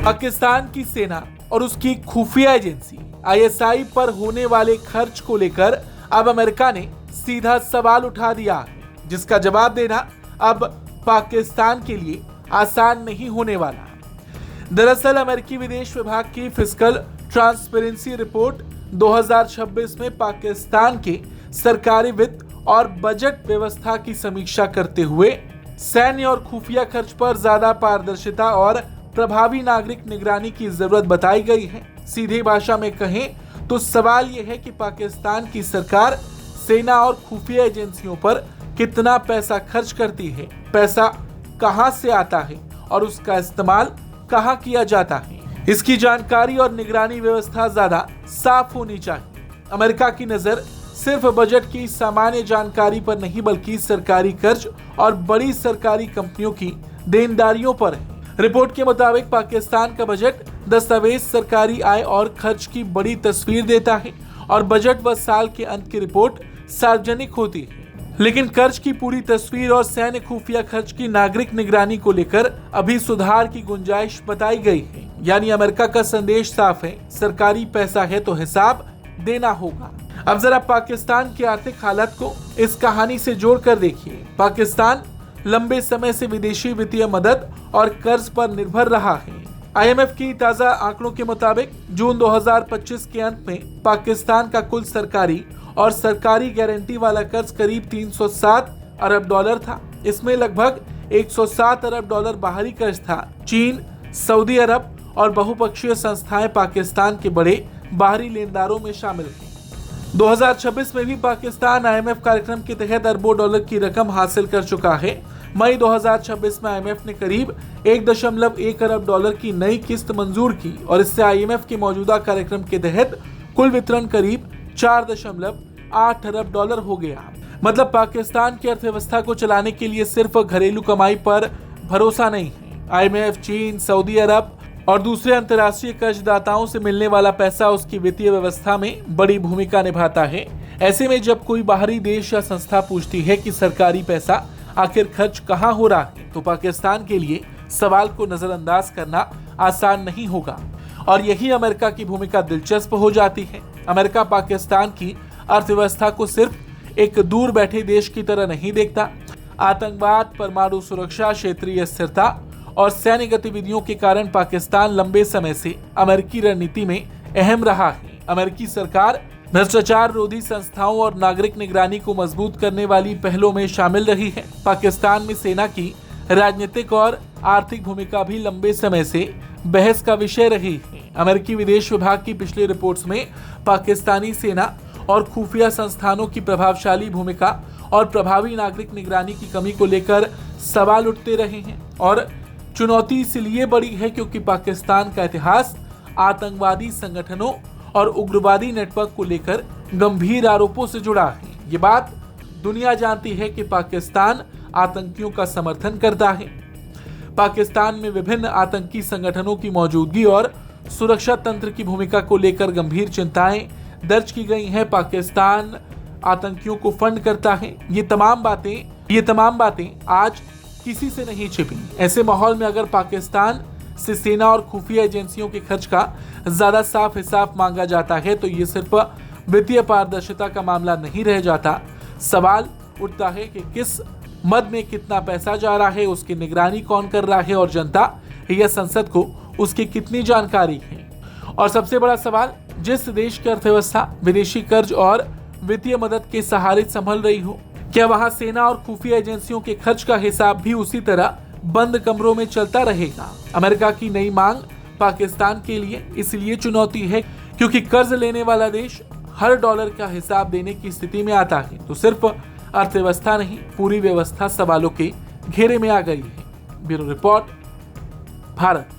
पाकिस्तान की सेना और उसकी खुफिया एजेंसी आईएसआई पर होने वाले खर्च को लेकर अब अमेरिका ने सीधा सवाल उठा दिया है, जिसका जवाब देना अब पाकिस्तान के लिए आसान नहीं होने वाला। दरअसल अमेरिकी विदेश विभाग की फिस्कल ट्रांसपेरेंसी रिपोर्ट 2026 में पाकिस्तान के सरकारी वित्त और बजट व्यवस्था की समीक्षा करते हुए सैन्य और खुफिया खर्च पर ज्यादा पारदर्शिता और प्रभावी नागरिक निगरानी की जरूरत बताई गई है। सीधी भाषा में कहें तो सवाल यह है कि पाकिस्तान की सरकार सेना और खुफिया एजेंसियों पर कितना पैसा खर्च करती है, पैसा कहां से आता है और उसका इस्तेमाल कहां किया जाता है। इसकी जानकारी और निगरानी व्यवस्था ज्यादा साफ होनी चाहिए। अमेरिका की नजर सिर्फ बजट की सामान्य जानकारी पर नहीं बल्कि सरकारी कर्ज और बड़ी सरकारी कंपनियों की देनदारियों पर है। रिपोर्ट के मुताबिक पाकिस्तान का बजट दस्तावेज सरकारी आय और खर्च की बड़ी तस्वीर देता है और बजट व साल के अंत की रिपोर्ट सार्वजनिक होती है, लेकिन कर्ज की पूरी तस्वीर और सैन्य खुफिया खर्च की नागरिक निगरानी को लेकर अभी सुधार की गुंजाइश बताई गई है। यानी अमेरिका का संदेश साफ है, सरकारी पैसा है तो हिसाब देना होगा। अब जरा पाकिस्तान की आर्थिक हालत को इस कहानी से जोड़कर देखिए। पाकिस्तान लंबे समय से विदेशी वित्तीय मदद और कर्ज पर निर्भर रहा है। आईएमएफ की ताजा आंकड़ों के मुताबिक जून 2025 के अंत में पाकिस्तान का कुल सरकारी और सरकारी गारंटी वाला कर्ज करीब 307 अरब डॉलर था। इसमें लगभग 107 अरब डॉलर बाहरी कर्ज था। चीन, सऊदी अरब और बहुपक्षीय संस्थाएं पाकिस्तान के बड़े बाहरी लेनदारों में शामिल हैं। 2026 में भी पाकिस्तान आईएमएफ कार्यक्रम के तहत अरबों डॉलर की रकम हासिल कर चुका है। मई 2026 में आईएमएफ ने करीब 1.1 अरब डॉलर की नई किस्त मंजूर की और इससे आईएमएफ के मौजूदा कार्यक्रम के तहत कुल वितरण करीब 4.8 अरब डॉलर हो गया। मतलब पाकिस्तान की अर्थव्यवस्था को चलाने के लिए सिर्फ घरेलू कमाई पर भरोसा नहीं है। आईएमएफ, चीन, सऊदी अरब और दूसरे अंतर्राष्ट्रीय कर्जदाताओं से मिलने वाला पैसा उसकी वित्तीय व्यवस्था में बड़ी भूमिका निभाता है। ऐसे में जब कोई बाहरी देश या संस्था पूछती है कि सरकारी पैसा आखिर खर्च कहां हो रहा है, तो पाकिस्तान के लिए सवाल को नजरअंदाज करना आसान नहीं होगा। और यही अमेरिका की भूमिका दिलचस्प हो जाती है। अमेरिका पाकिस्तान की अर्थव्यवस्था को सिर्फ एक दूर बैठे देश की तरह नहीं देखता। आतंकवाद, परमाणु सुरक्षा, क्षेत्रीय स्थिरता और सैन्य गतिविधियों के कारण पाकिस्तान लंबे समय से अमेरिकी रणनीति में अहम रहा है। अमेरिकी सरकार भ्रष्टाचार रोधी संस्थाओं और नागरिक निगरानी को मजबूत करने वाली पहलों में शामिल रही है। पाकिस्तान में सेना की राजनीतिक और आर्थिक भूमिका भी लंबे समय से बहस का विषय रही है। अमेरिकी विदेश विभाग की पिछली रिपोर्ट्स में पाकिस्तानी सेना और खुफिया संस्थानों की प्रभावशाली भूमिका और प्रभावी नागरिक निगरानी की कमी को लेकर सवाल उठते रहे हैं। और चुनौती इसलिए बड़ी है क्योंकि पाकिस्तान का इतिहास आतंकवादी संगठनों और उग्रवादी नेटवर्क को लेकर गंभीर आरोपों से जुड़ा है। ये बात दुनिया जानती है कि पाकिस्तान आतंकियों का समर्थन करता है। पाकिस्तान में विभिन्न आतंकी संगठनों की मौजूदगी और सुरक्षा तंत्र की भूमिका को लेकर गंभीर चिंताएं दर्ज की गई हैं। पाकिस्तान आतंकियों को फंड करता है। ये तमाम बातें आज किसी से नहीं छिपी। ऐसे माहौल में अगर पाकिस्तान से सेना और खुफिया एजेंसियों के खर्च का ज्यादा साफ हिसाब मांगा जाता है तो ये सिर्फ वित्तीय पारदर्शिता का मामला नहीं रह जाता। सवाल उठता है कि किस मद में कितना पैसा जा रहा है, उसकी निगरानी कौन कर रहा है और जनता या संसद को उसकी कितनी जानकारी है। और सबसे बड़ा सवाल, जिस देश की अर्थव्यवस्था विदेशी कर्ज और वित्तीय मदद के सहारे संभल रही हो, क्या वहां सेना और खुफिया एजेंसियों के खर्च का हिसाब भी उसी तरह बंद कमरों में चलता रहेगा? अमेरिका की नई मांग पाकिस्तान के लिए इसलिए चुनौती है क्योंकि कर्ज लेने वाला देश हर डॉलर का हिसाब देने की स्थिति में आता है तो सिर्फ अर्थव्यवस्था नहीं, पूरी व्यवस्था सवालों के घेरे में आ गई है। Bureau report, Bharat.